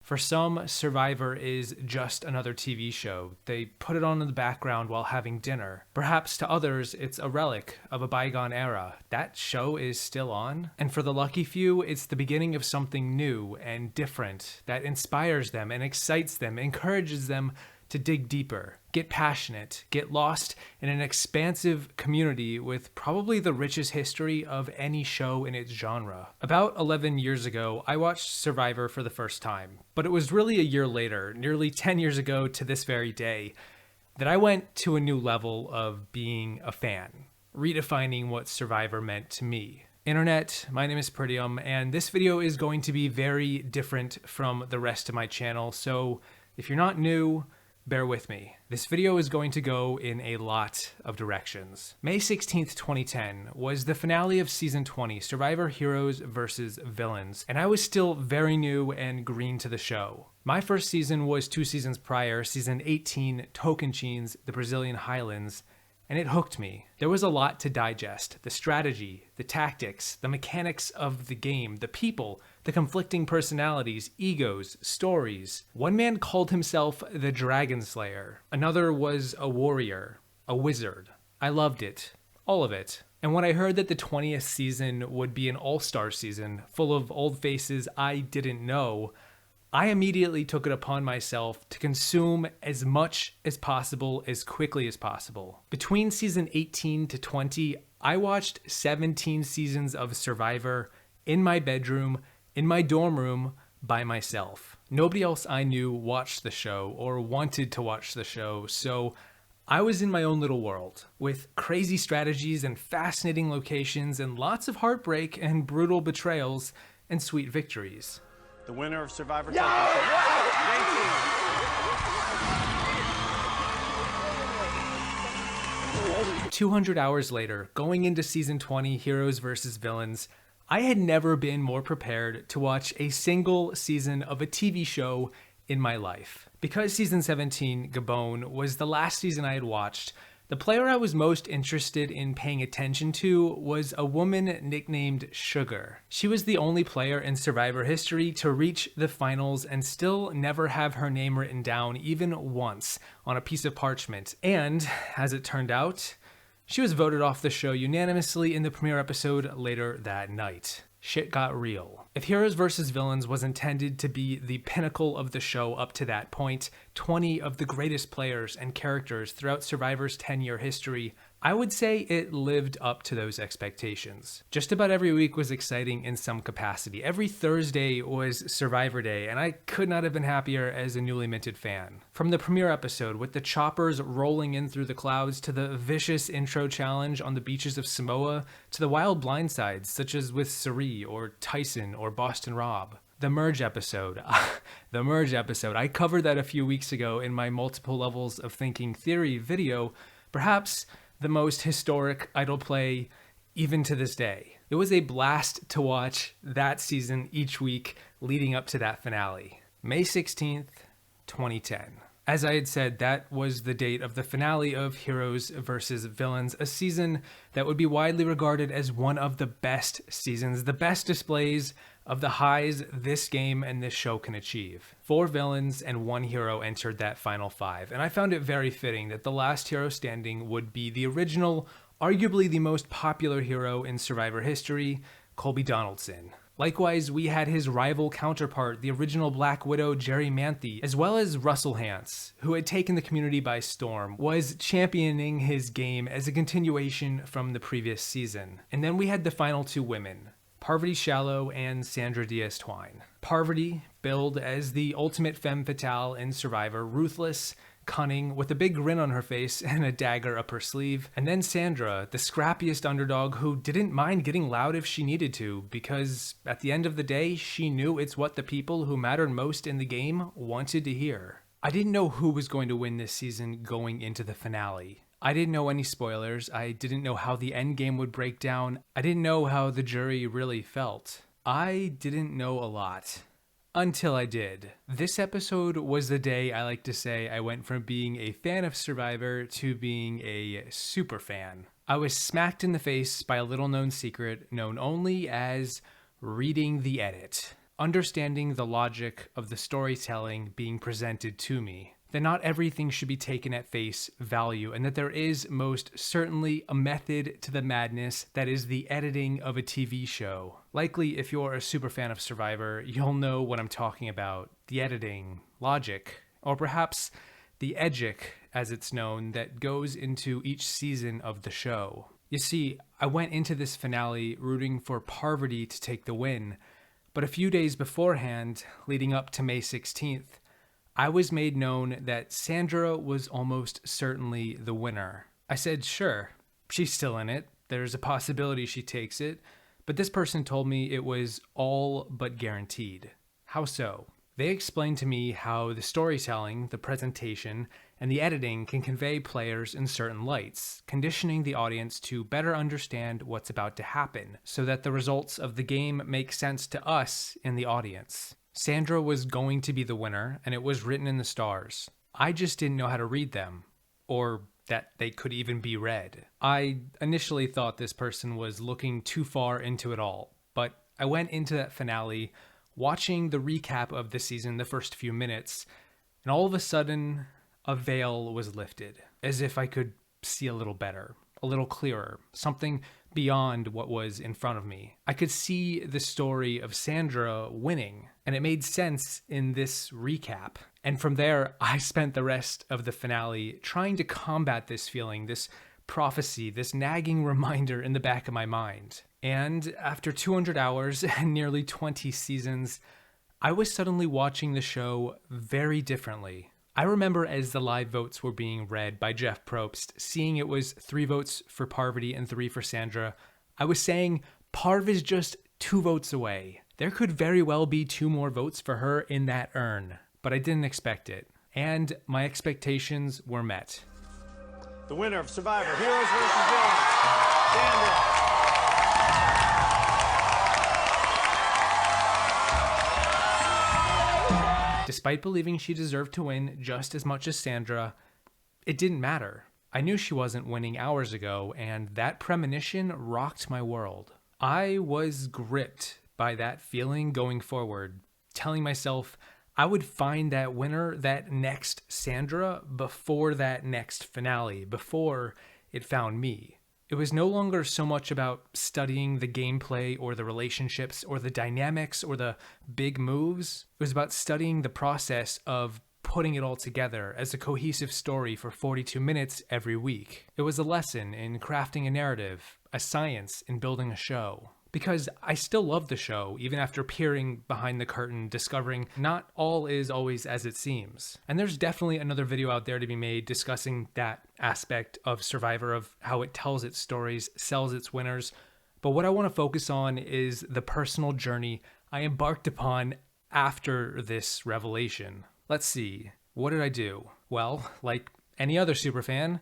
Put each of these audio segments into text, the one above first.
For some, Survivor is just another TV show. They put it on in the background while having dinner. Perhaps to others, it's a relic of a bygone era. That show is still on. And for the lucky few, it's the beginning of something new and different that inspires them and excites them, encourages them to dig deeper, get passionate, get lost in an expansive community with probably the richest history of any show in its genre. About 11 years ago, I watched Survivor for the first time, but it was really a year later, nearly 10 years ago to this very day, that I went to a new level of being a fan, redefining what Survivor meant to me. Internet, my name is Peridiam, and this video is going to be very different from the rest of my channel, so if you're not new, bear with me. This video is going to go in a lot of directions. May 16th, 2010 was the finale of season 20, Survivor Heroes vs. Villains, and I was still very new and green to the show. My first season was 2 seasons prior, season 18, Tocantins, the Brazilian Highlands, and it hooked me. There was a lot to digest. The strategy, the tactics, the mechanics of the game, the people, the conflicting personalities, egos, stories. One man called himself the Dragon Slayer. Another was a warrior, a wizard. I loved it. All of it. And when I heard that the 20th season would be an all-star season, full of old faces I didn't know, I immediately took it upon myself to consume as much as possible as quickly as possible. Between season 18 to 20, I watched 17 seasons of Survivor in my bedroom, in my dorm room, by myself. Nobody else I knew watched the show or wanted to watch the show, so I was in my own little world, with crazy strategies and fascinating locations and lots of heartbreak and brutal betrayals and sweet victories. The winner of Survivor. 200 hours later, going into season 20, Heroes vs. Villains, I had never been more prepared to watch a single season of a TV show in my life. Because season 17, Gabon, was the last season I had watched, the player I was most interested in paying attention to was a woman nicknamed Sugar. She was the only player in Survivor history to reach the finals and still never have her name written down even once on a piece of parchment. And, as it turned out, she was voted off the show unanimously in the premiere episode later that night. Shit got real. If Heroes vs. Villains was intended to be the pinnacle of the show up to that point, 20 of the greatest players and characters throughout Survivor's 10-year history, I would say it lived up to those expectations. Just about every week was exciting in some capacity. Every Thursday was Survivor Day, and I could not have been happier as a newly minted fan. From the premiere episode, with the choppers rolling in through the clouds, to the vicious intro challenge on the beaches of Samoa, to the wild blindsides, such as with Sari or Tyson or Boston Rob. The Merge episode. The Merge episode. I covered that a few weeks ago in my multiple levels of thinking theory video. Perhaps the most historic idol play even to this day. It was a blast to watch that season each week leading up to that finale. May 16th, 2010. As I had said, that was the date of the finale of Heroes vs. Villains, a season that would be widely regarded as one of the best seasons, the best displays of the highs this game and this show can achieve. 4 villains and 1 hero entered that final 5, and I found it very fitting that the last hero standing would be the original, arguably the most popular hero in Survivor history, Colby Donaldson. Likewise, we had his rival counterpart, the original Black Widow, Jerry Manthe, as well as Russell Hantz, who had taken the community by storm, was championing his game as a continuation from the previous season. And then we had the final 2 women, Parvati Shallow and Sandra Diaz-Twine. Parvati, billed as the ultimate femme fatale in Survivor, ruthless, cunning, with a big grin on her face and a dagger up her sleeve. And then Sandra, the scrappiest underdog who didn't mind getting loud if she needed to, because at the end of the day, she knew it's what the people who mattered most in the game wanted to hear. I didn't know who was going to win this season going into the finale. I didn't know any spoilers. I didn't know how the end game would break down. I didn't know how the jury really felt. I didn't know a lot. Until I did. This episode was the day I like to say I went from being a fan of Survivor to being a super fan. I was smacked in the face by a little known secret known only as reading the edit. understanding the logic of the storytelling being presented to me. That not everything should be taken at face value, and that there is most certainly a method to the madness that is the editing of a TV show. Likely, if you're a super fan of Survivor, you'll know what I'm talking about. The editing, logic, or perhaps the edgic, as it's known, that goes into each season of the show. You see, I went into this finale rooting for Parvati to take the win, but a few days beforehand, leading up to May 16th, I was made known that Sandra was almost certainly the winner. I said, sure, she's still in it. There's a possibility she takes it. But this person told me it was all but guaranteed. How so? They explained to me how the storytelling, the presentation, and the editing can convey players in certain lights, conditioning the audience to better understand what's about to happen, so that the results of the game make sense to us in the audience. Sandra was going to be the winner, and it was written in the stars. I just didn't know how to read them, or that they could even be read. I initially thought this person was looking too far into it all, but I went into that finale watching the recap of the season, the first few minutes, and all of a sudden, a veil was lifted, as if I could see a little better, a little clearer, something beyond what was in front of me. I could see the story of Sandra winning, and it made sense in this recap. And from there, I spent the rest of the finale trying to combat this feeling, this prophecy, this nagging reminder in the back of my mind. And after 200 hours and nearly 20 seasons, I was suddenly watching the show very differently. I remember as the live votes were being read by Jeff Probst, seeing it was 3 votes for Parvati and 3 for Sandra, I was saying, Parv is just 2 votes away. There could very well be 2 more votes for her in that urn, but I didn't expect it. And my expectations were met. The winner of Survivor, Heroes vs. Villains, Sandra. Despite believing she deserved to win just as much as Sandra, it didn't matter. I knew she wasn't winning hours ago, and that premonition rocked my world. I was gripped by that feeling going forward, telling myself I would find that winner, that next Sandra, before that next finale, before it found me. It was no longer so much about studying the gameplay or the relationships or the dynamics or the big moves. It was about studying the process of putting it all together as a cohesive story for 42 minutes every week. It was a lesson in crafting a narrative, a science in building a show. Because I still love the show, even after peering behind the curtain, discovering not all is always as it seems. And there's definitely another video out there to be made discussing that aspect of Survivor, of how it tells its stories, sells its winners. But what I want to focus on is the personal journey I embarked upon after this revelation. Let's see, what did I do? Well, like any other superfan,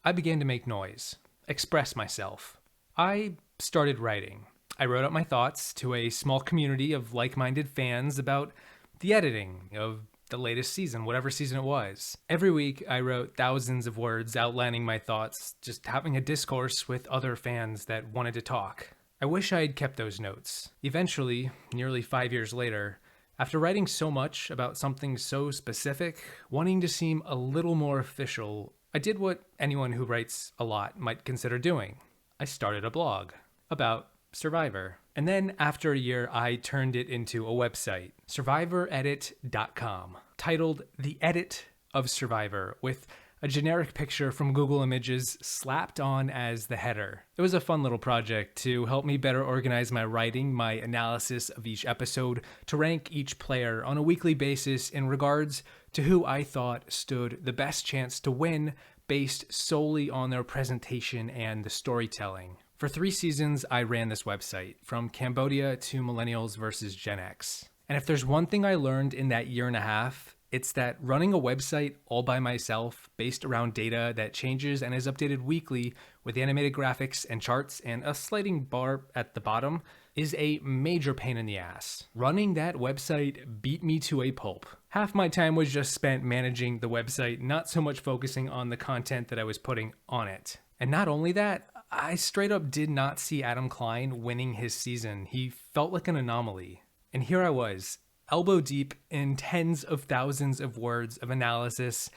I began to make noise, express myself. I started writing. I wrote out my thoughts to a small community of like-minded fans about the editing of the latest season, whatever season it was. Every week, I wrote thousands of words outlining my thoughts, just having a discourse with other fans that wanted to talk. I wish I had kept those notes. Eventually, nearly 5 years later, after writing so much about something so specific, wanting to seem a little more official, I did what anyone who writes a lot might consider doing. I started a blog about Survivor. And then after a year, I turned it into a website, survivoredit.com, titled The Edit of Survivor, with a generic picture from Google Images slapped on as the header. It was a fun little project to help me better organize my writing, my analysis of each episode, to rank each player on a weekly basis in regards to who I thought stood the best chance to win based solely on their presentation and the storytelling. For 3 seasons, I ran this website, from Cambodia to Millennials versus Gen X. And if there's one thing I learned in that year and a half, it's that running a website all by myself, based around data that changes and is updated weekly with animated graphics and charts and a sliding bar at the bottom, is a major pain in the ass. Running that website beat me to a pulp. Half my time was just spent managing the website, not so much focusing on the content that I was putting on it. And not only that, I straight up did not see Adam Klein winning his season. He felt like an anomaly. And here I was, elbow deep in tens of thousands of words of analysis,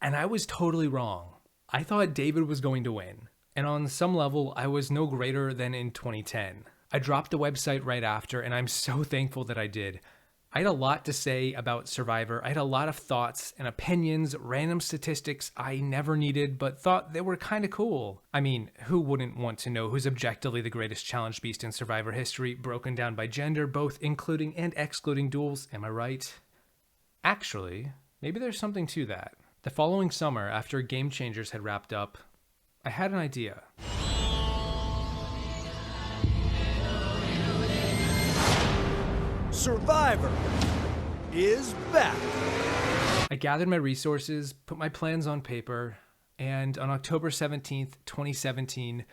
and I was totally wrong. I thought David was going to win, and on some level, I was no greater than in 2010. I dropped the website right after, and I'm so thankful that I did. I had a lot to say about Survivor. I had a lot of thoughts and opinions, random statistics I never needed, but thought they were kind of cool. I mean, who wouldn't want to know who's objectively the greatest challenge beast in Survivor history, broken down by gender, both including and excluding duels, am I right? Actually, maybe there's something to that. The following summer, after Game Changers had wrapped up, I had an idea. Survivor is back. I gathered my resources, put my plans on paper, and on October 17th, 2017,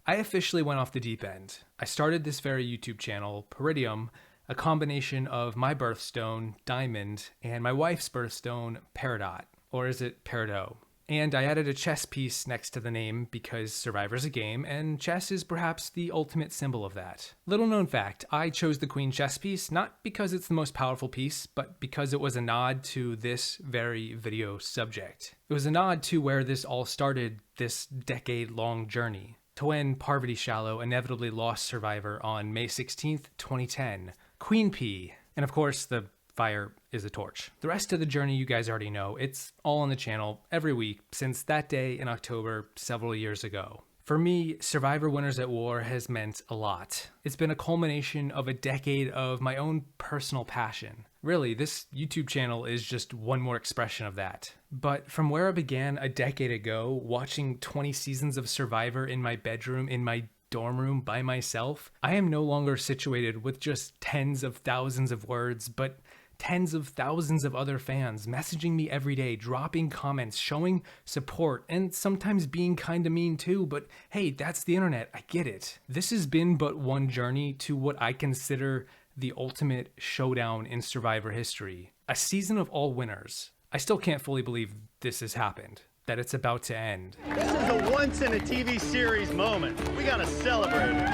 I officially went off the deep end. I started this very YouTube channel, Peridiam, a combination of my birthstone, Diamond, and my wife's birthstone, Peridot. Or is it Peridot? And I added a chess piece next to the name because Survivor's a game, and chess is perhaps the ultimate symbol of that. Little known fact, I chose the queen chess piece not because it's the most powerful piece, but because it was a nod to this very video subject. It was a nod to where this all started, this decade-long journey, to when Parvati Shallow inevitably lost Survivor on May 16th, 2010. Queen P, and of course the fire is a torch. The rest of the journey you guys already know. It's all on the channel every week since that day in October several years ago. For me, Survivor Winners at War has meant a lot. It's been a culmination of a decade of my own personal passion. Really, this YouTube channel is just one more expression of that. But from where I began a decade ago, watching 20 seasons of Survivor in my bedroom, in my dorm room by myself, I am no longer situated with just tens of thousands of words, but tens of thousands of other fans messaging me every day, dropping comments, showing support, and sometimes being kind of mean too, but hey, that's the internet, I get it. This has been but one journey to what I consider the ultimate showdown in Survivor history. A season of all winners. I still can't fully believe this has happened, that it's about to end. This is a once-in-a-TV series moment. We gotta celebrate it.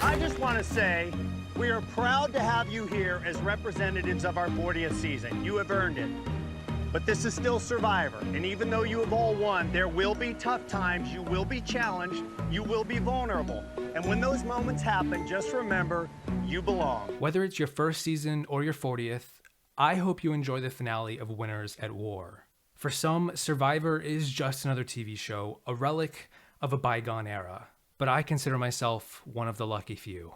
I just want to say, we are proud to have you here as representatives of our 40th season. You have earned it. But this is still Survivor, and even though you have all won, there will be tough times, you will be challenged, you will be vulnerable. And when those moments happen, just remember, you belong. Whether it's your first season or your 40th, I hope you enjoy the finale of Winners at War. For some, Survivor is just another TV show, a relic of a bygone era. But I consider myself one of the lucky few.